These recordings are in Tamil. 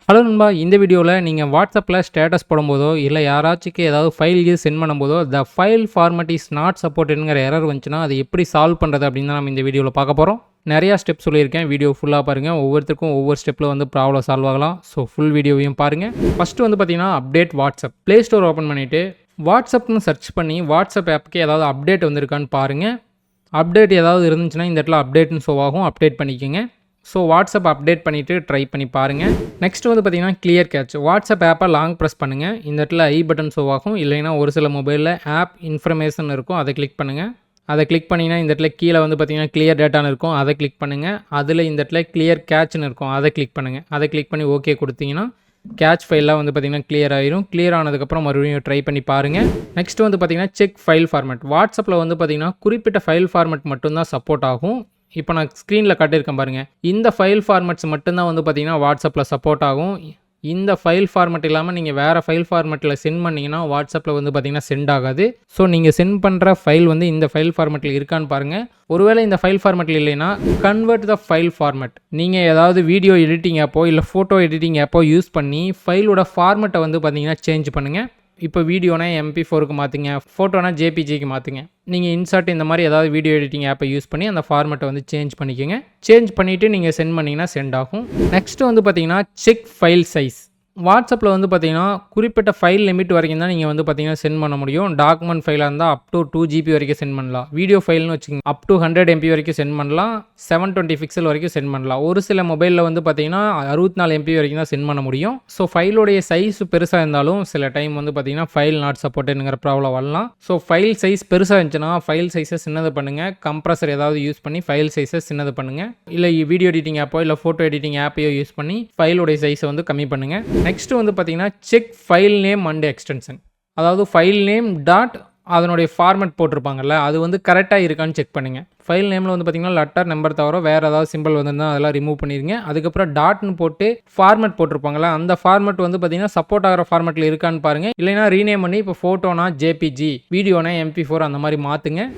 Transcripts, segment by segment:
ஹலோ நண்பா, இந்த வீடியோவில் நீங்கள் வாட்ஸ்அப்பில் ஸ்டேட்டஸ் போடும்போதோ இல்லை யாராச்சுக்கு ஏதாவது ஃபைல் சென்ட் பண்ணும்போதோ the file format is not சப்போர்ட்ங்கிற எரர் வந்துச்சுன்னா அது எப்படி சால்வ் பண்ணுறது அப்படின்னு தான் நம்ம இந்த வீடியோவில் பார்க்க போகிறோம். நிறையா ஸ்டெப் சொல்லியிருக்கேன், வீடியோ ஃபுல்லாக பாருங்கள். ஒவ்வொருத்தருக்கும் ஒவ்வொரு ஸ்டெப்பில் வந்து ப்ராப்ளம் சால்வ் ஆகலாம். ஸோ ஃபுல் வீடியோவையும் பாருங்கள். ஃபஸ்ட்டு வந்து பார்த்தீங்கன்னா update WhatsApp. Play store open பண்ணிவிட்டு வாட்ஸ்அப்னு சர்ச் பண்ணி வாட்ஸ்அப் ஆப்புக்கு ஏதாவது அப்டேட் வந்திருக்கான்னு பாருங்கள். அப்டேட் ஏதாவது இருந்துச்சுன்னா இந்த இடத்துல அப்டேட்னு ஷோ ஆகும், அப்டேட் பண்ணிக்கோங்க. ஸோ வாட்ஸ்அப் அப்டேட் பண்ணிவிட்டு ட்ரை பண்ணி பாருங்கள். நெக்ஸ்ட் வந்து பார்த்திங்கன்னா கிளியர் கேட்ச். வாட்ஸ்அப் ஆப்பை லாங் ப்ரெஸ் பண்ணுங்கள். இந்த இடத்துல ஐ பட்டன் ஷோ ஆகும். இல்லைன்னா ஒரு சில மொபைலில் ஆப் இன்ஃபர்மேஷன் இருக்கும், அதை கிளிக் பண்ணுங்கள். அதை கிளிக் பண்ணிங்கன்னா இந்த இடத்துல கீழே வந்து பார்த்திங்கன்னா கிளியர் டேட்டான்னு இருக்கும், அதை கிளிக் பண்ணுங்கள். அதில் இந்த இடத்துல கிளியர் கேட்ச்னு இருக்கும், அதை கிளிக் பண்ணுங்கள். அதை கிளிக் பண்ணி ஓகே கொடுத்தீங்கன்னா கேட்ச் ஃபைல்லாம் வந்து பார்த்திங்கன்னா கிளியர் ஆயிரும். கிளியர் ஆனதுக்கப்புறம் மறுபடியும் ட்ரை பண்ணி பாருங்கள். நெக்ஸ்ட் வந்து பார்த்திங்கன்னா செக் ஃபைல் ஃபார்மேட். வாட்ஸ்அப்பில் வந்து பார்த்திங்கன்னா குறிப்பிட்ட ஃபைல் ஃபார்மேட் மட்டும்தான் சப்போர்ட் ஆகும். இப்போ நான் ஸ்க்ரீனில் காட்டியிருக்கேன் பாருங்கள். இந்த ஃபைல் ஃபார்மேட்ஸ் மட்டும்தான் வந்து பார்த்திங்கன்னா வாட்ஸ்அப்பில் சப்போர்ட் ஆகும். இந்த ஃபைல் ஃபார்மேட் இல்லாமல் நீங்கள் வேறு ஃபைல் ஃபார்மேட்டில் சென்ட் பண்ணிங்கன்னா வாட்ஸ்அப்பில் வந்து பார்த்திங்கன்னா சென்ட் ஆகாது. ஸோ நீங்கள் சென்ட் பண்ணுற ஃபைல் வந்து இந்த ஃபைல் ஃபார்மேட்டில் இருக்கான்னு பாருங்கள். ஒருவேளை இந்த ஃபைல் ஃபார்மேட்டில் இல்லைன்னா கன்வெர்ட் த ஃபைல் ஃபார்மேட். நீங்கள் ஏதாவது வீடியோ எடிட்டிங் ஆப்போ இல்லை ஃபோட்டோ எடிட்டிங் ஆப்போ யூஸ் பண்ணி ஃபைலோட ஃபார்மேட்டை வந்து பார்த்திங்கன்னா சேஞ்ச் பண்ணுங்கள். இப்போ வீடியோனா MP4க்கு மாற்றுங்க, ஃபோட்டோனா JPGக்கு மாற்றுங்க. நீங்கள் இன்சர்ட் இந்த மாதிரி ஏதாவது வீடியோ எடிட்டிங் ஆப்பை யூஸ் பண்ணி அந்த ஃபார்மேட்டை வந்து சேஞ்ச் பண்ணிக்கோங்க. சேஞ்ச் பண்ணிவிட்டு நீங்கள் சென்ட் பண்ணிங்கன்னா சென்ட் ஆகும். நெக்ஸ்ட்டு வந்து பார்த்தீங்கன்னா செக் ஃபைல் சைஸ். வாட்ஸ்அப்பில் வந்து பார்த்தீங்கன்னா குறிப்பிட்ட ஃபைல் லிமிட் வரைக்கும் தான் நீங்கள் வந்து பார்த்தீங்கன்னா சென்ட் பண்ண முடியும். டாக்குமெண்ட் ஃபைலாக இருந்தால் அப் டு 2GB வரைக்கும் சென்ட் பண்ணலாம். வீடியோ ஃபைல்னு வச்சுக்கோங்க, அப் டு 100 MB வரைக்கும் சென்ட் பண்ணலாம். 720 பிக்சல் வரைக்கும் சென்ட் பண்ணலாம். ஒரு சில மொபைலில் வந்து பார்த்தீங்கன்னா 64 MB வரைக்கும் தான் சென்ட் பண்ண முடியும். ஸோ ஃபைலோடைய சைஸ் பெருசாக இருந்தாலும் சில டைம் வந்து பார்த்தீங்கன்னா ஃபைல் நாட் சப்போர்ட்டுங்கிற ப்ராப்ளம் வரலாம். ஸோ ஃபைல் சைஸ் பெருசாக இருந்துச்சுன்னா ஃபைல் சைஸை சின்னது பண்ணுங்கள். கம்ப்ரஸர் ஏதாவது யூஸ் பண்ணி ஃபைல் சைஸை சின்னது பண்ணுங்கள். இல்லை வீடியோ எடிட்டிங் ஆப்போ இல்லை ஃபோட்டோ எடிட்டிங் ஆப்பையோ யூஸ் பண்ணி ஃபைலோடைய சைஸை வந்து கம்மி பண்ணுங்கள். நெக்ஸ்ட் வந்து பார்த்தீங்கன்னா check file name and extension. அதாவது ஃபைல் நேம் டாட் அதனுடைய ஃபார்மேட் போட்டிருப்பாங்கல்ல, அது வந்து கரெக்டாக இருக்கான்னு செக் பண்ணுங்கள். ஃபைல் நேமில் வந்து பார்த்தீங்கன்னா லெட்டர் நம்பர் தவிர வேறு ஏதாவது சிம்பிள் வந்துருந்தால் அதெல்லாம் ரிமூவ் பண்ணிடுங்க. அதுக்கப்புறம் டாட்னு போட்டு ஃபார்மேட் போட்டிருப்பாங்களா, அந்த ஃபார்மேட் வந்து பார்த்தீங்கன்னா சப்போர்ட் ஆகிற ஃபார்மேட்டில் இருக்கான்னு பாருங்கள். இல்லைனா ரீநேம் பண்ணி இப்போ ஃபோட்டோனா JPG, வீடியோனா MP4 அந்த மாதிரி மாற்றுங்க.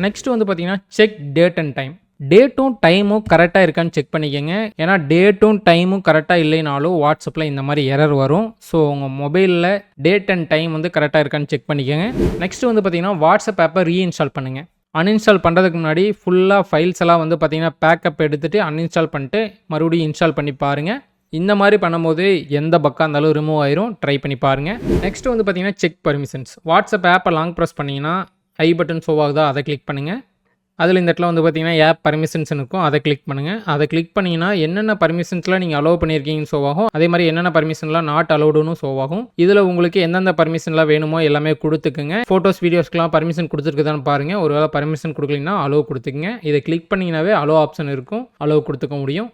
நெக்ஸ்ட் வந்து பார்த்தீங்கன்னா செக் டேட் அண்ட் டைம். டேட்டும் டைமும் கரெக்டாக இருக்கான்னு செக் பண்ணிக்கோங்க. ஏன்னா டேட்டும் டைமும் கரெக்டாக இல்லைனாலும் வாட்ஸ்அப்பில் இந்த மாதிரி எரர் வரும். ஸோ உங்கள் மொபைலில் டேட் அண்ட் டைம் வந்து கரெக்டாக இருக்கான்னு செக் பண்ணிக்கோங்க. நெக்ஸ்ட் வந்து பார்த்தீங்கன்னா வாட்ஸ்அப் ஆப்பை ரீஇன்ஸ்டால் பண்ணுங்கள். அன்இன்ஸ்டால் பண்ணுறதுக்கு முன்னாடி ஃபுல்லாக ஃபைல்ஸ் எல்லாம் வந்து பார்த்தீங்கன்னா பேக்கப் எடுத்துகிட்டு அன்இன்ஸ்டால் பண்ணிட்டு மறுபடியும் இன்ஸ்டால் பண்ணி பாருங்கள். இந்த மாதிரி பண்ணும்போது எந்த பக்கம் இருந்தாலும் ரிமூவ் ஆயிரும். ட்ரை பண்ணி பாருங்கள். நெக்ஸ்ட் வந்து பார்த்தீங்கன்னா செக் பர்மிஷன்ஸ். வாட்ஸ்அப் ஆப்பை லாங் ப்ரெஸ் பண்ணிங்கன்னா ஐ பட்டன் ஷோ ஆகுதா, அதை கிளிக் பண்ணுங்கள். அதில் இந்த இடத்துல வந்து பார்த்தீங்கன்னா ஆப் பர்மிஷன்ஸ் இருக்கும், அதை கிளிக் பண்ணுங்கள். அதை கிளிக் பண்ணிங்கன்னா என்னென்ன பர்மிஷன்ஸ்லாம் நீங்கள் அலோவ் பண்ணியிருக்கீங்கன்னு ஷோ ஆகும். அதே மாதிரி என்னென்ன பர்மிஷன்லாம் நாட் அலோடுன்னு ஷோ ஆகும். இதில் உங்களுக்கு எந்தெந்த பர்மிஷன்லாம் வேணுமோ எல்லாமே கொடுத்துக்குங்க. ஃபோட்டோஸ் வீடியோஸ்க்குலாம் பர்மிஷன் கொடுத்துருக்குதான்னு பாருங்கள். ஒருவேளை பர்மிஷன் கொடுக்கலன்னா அலோவ் கொடுத்துக்குங்க. இதை கிளிக் பண்ணிங்கனாவே அலோவ் ஆப்ஷன் இருக்கும், அலோவ் கொடுத்துக்க முடியும்.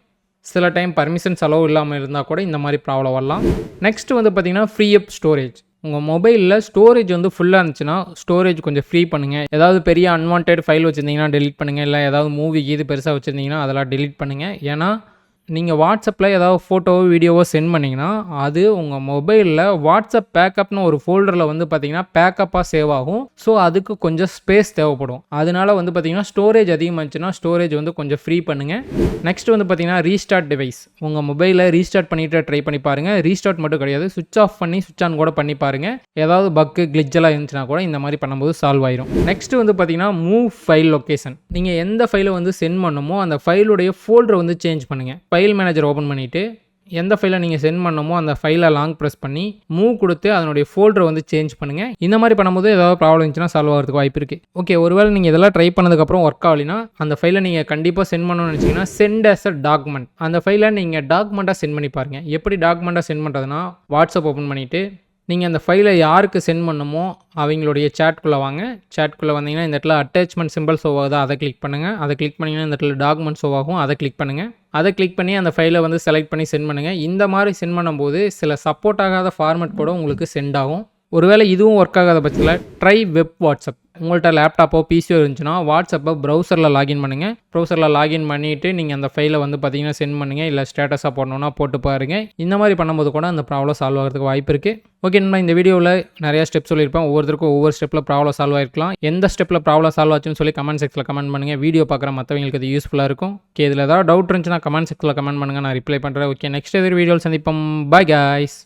சில டைம் பர்மிஷன்ஸ் அலோவ் இல்லாமல் இருந்தால் கூட இந்த மாதிரி ப்ராப்ளம் வரலாம். நெக்ஸ்ட் வந்து பார்த்தீங்கன்னா ஃப்ரீ அப் ஸ்டோரேஜ். உங்கள் மொபைலில் ஸ்டோரேஜ் வந்து ஃபுல்லாக இருந்துச்சுன்னா ஸ்டோரேஜ் கொஞ்சம் ஃப்ரீ பண்ணுங்கள். ஏதாவது பெரிய அன்வான்ட் ஃபைல் வச்சுருந்தீங்கன்னா டெலிட் பண்ணுங்கள். இல்லை ஏதாவது மூவி பெருசாக வச்சுருந்தீங்கன்னா அதெல்லாம் டெலிட் பண்ணுங்கள். ஏன்னா நீங்கள் வாட்ஸ்அப்பில் ஏதாவது ஃபோட்டோவோ வீடியோவோ சென்ட் பண்ணிங்கன்னா அது உங்கள் மொபைலில் வாட்ஸ்அப் பேக்கப்னு ஒரு ஃபோல்டரில் வந்து பார்த்தீங்கன்னா பேக்கப்பாக சேவ் ஆகும். ஸோ அதுக்கு கொஞ்சம் ஸ்பேஸ் தேவைப்படும். அதனால வந்து பார்த்தீங்கன்னா ஸ்டோரேஜ் அதிகமாகிடுச்சுன்னா ஸ்டோரேஜ் வந்து கொஞ்சம் ஃப்ரீ பண்ணுங்கள். நெக்ஸ்ட் வந்து பார்த்தீங்கன்னா ரீஸ்டார்ட் டிவைஸ். உங்கள் மொபைலில் ரீஸ்டார்ட் பண்ணிவிட்டு ட்ரை பண்ணி பாருங்கள். ரீஸ்டார்ட் மட்டும் கிடையாது, சுவிச் ஆஃப் பண்ணி சுவிச் ஆன் கூட பண்ணி பாருங்கள். ஏதாவது பக்கு கிளிச்செல்லாம் இருந்துச்சுன்னா கூட இந்த மாதிரி பண்ணும்போது சால்வ் ஆயிரும். நெக்ஸ்ட் வந்து பார்த்தீங்கன்னா மூவ் ஃபைல் லொக்கேஷன். நீங்கள் எந்த ஃபைலை வந்து சென்ட் பண்ணணுமோ அந்த ஃபைலுடைய ஃபோல்டரை வந்து சேஞ்ச் பண்ணுங்கள். ஃபைல் மேனேஜர் ஓப்பன் பண்ணிவிட்டு எந்த ஃபைலை நீங்கள் சென்ட் பண்ணமோ அந்த ஃபைலை லாங் ப்ரெஸ் பண்ணி மூவ் கொடுத்து அதனுடைய ஃபோல்டரை வந்து சேஞ்ச் பண்ணுங்கள். இந்த மாதிரி பண்ணும்போது ஏதாவது ப்ராப்ளம் இருந்துச்சுன்னா சால்வ் ஆகிறதுக்கு வாய்ப்பு இருக்குது. ஓகே, ஒருவேளை நீங்கள் இதெல்லாம் ட்ரை பண்ணதுக்கப்புறம் ஒர்க் ஆகலைன்னா அந்த ஃபைலை நீங்கள் கண்டிப்பாக சென்ட் பண்ணணும்னு நினச்சிங்கன்னா சென்ட் ஆஸ் அ டாக்குமெண்ட். அந்த ஃபைலை நீங்கள் டாக்குமெண்ட்டாக சென்ட் பண்ணி பாருங்கள். எப்படி டாக்குமெண்ட்டாக சென்ட் பண்ணுறதுனா வாட்ஸ்அப் ஓப்பன் பண்ணிவிட்டு நீங்கள் அந்த ஃபைலை யாருக்கு சென்ட் பண்ணணுமோ அவங்களுடைய சேட்குள்ளே வாங்க. சேட்குள்ளே வந்தீங்கன்னா இந்த இடத்துல அட்டாச்மெண்ட் சிம்பிள் ஷோ ஆகுதா, அதை கிளிக் பண்ணுங்கள். அதை கிளிக் பண்ணிங்கன்னா இந்த இடத்துல டாக்குமெண்ட் ஷோ ஆகும், அதை கிளிக் பண்ணுங்கள். அதை கிளிக் பண்ணி அந்த ஃபைலை வந்து செலக்ட் பண்ணி சென்ட் பண்ணுங்கள். இந்த மாதிரி சென்ட் பண்ணும்போது சில சப்போர்ட் ஆகாத ஃபார்மேட் கூட உங்களுக்கு சென்ட் ஆகும். ஒருவேளை இதுவும் ஒர்க் ஆகாத பட்சத்தில் ட்ரை வெப் வாட்ஸ்அப். உங்கள்கிட்ட லேப்டாப்போ பிசியோ இருந்துச்சுன்னா வாட்ஸ்அப்பை ப்ரௌசரில் லாகின் பண்ணுங்கள். ப்ரௌசரில் லாகின் பண்ணிவிட்டு நீங்கள் அந்த ஃபைலை வந்து பார்த்தீங்கன்னா சென்ட் பண்ணுங்கள். இல்லை ஸ்டேட்டஸாக போடணுன்னா போட்டு பாருங்கள். இந்த மாதிரி பண்ணும்போது கூட அந்த ப்ராப்ளம் சால்வ் ஆகிறதுக்கு வாய்ப்பு இருக்குது. ஓகே, நம்ம இந்த வீடியோவில் நிறையா ஸ்டெப் சொல்லியிருப்பேன். ஒவ்வொருத்தருக்கும் ஒவ்வொரு ஸ்டெப்பில் ப்ராப்ளம் சால்வ் ஆகிருக்கலாம். எந்த ஸ்டெப்பில் ப்ராப்ளம் சால்வ் ஆச்சுன்னு சொல்லி கமெண்ட் செக்ஷனில் கமெண்ட் பண்ணுங்கள். வீடியோ பார்க்குற மற்றவங்களுக்கு அது யூஸ்ஃபுல்லாக இருக்கும். ஓகே, இதில் ஏதாவது டவுட் இருந்துச்சுன்னா கமெண்ட் செக்ஷனில் கமெண்ட் பண்ணுங்கள், நான் ரிப்ளை பண்ணுறேன். ஓகே, நெக்ஸ்ட் எதிர் வீடியோவில் சந்திப்போம். Bye guys.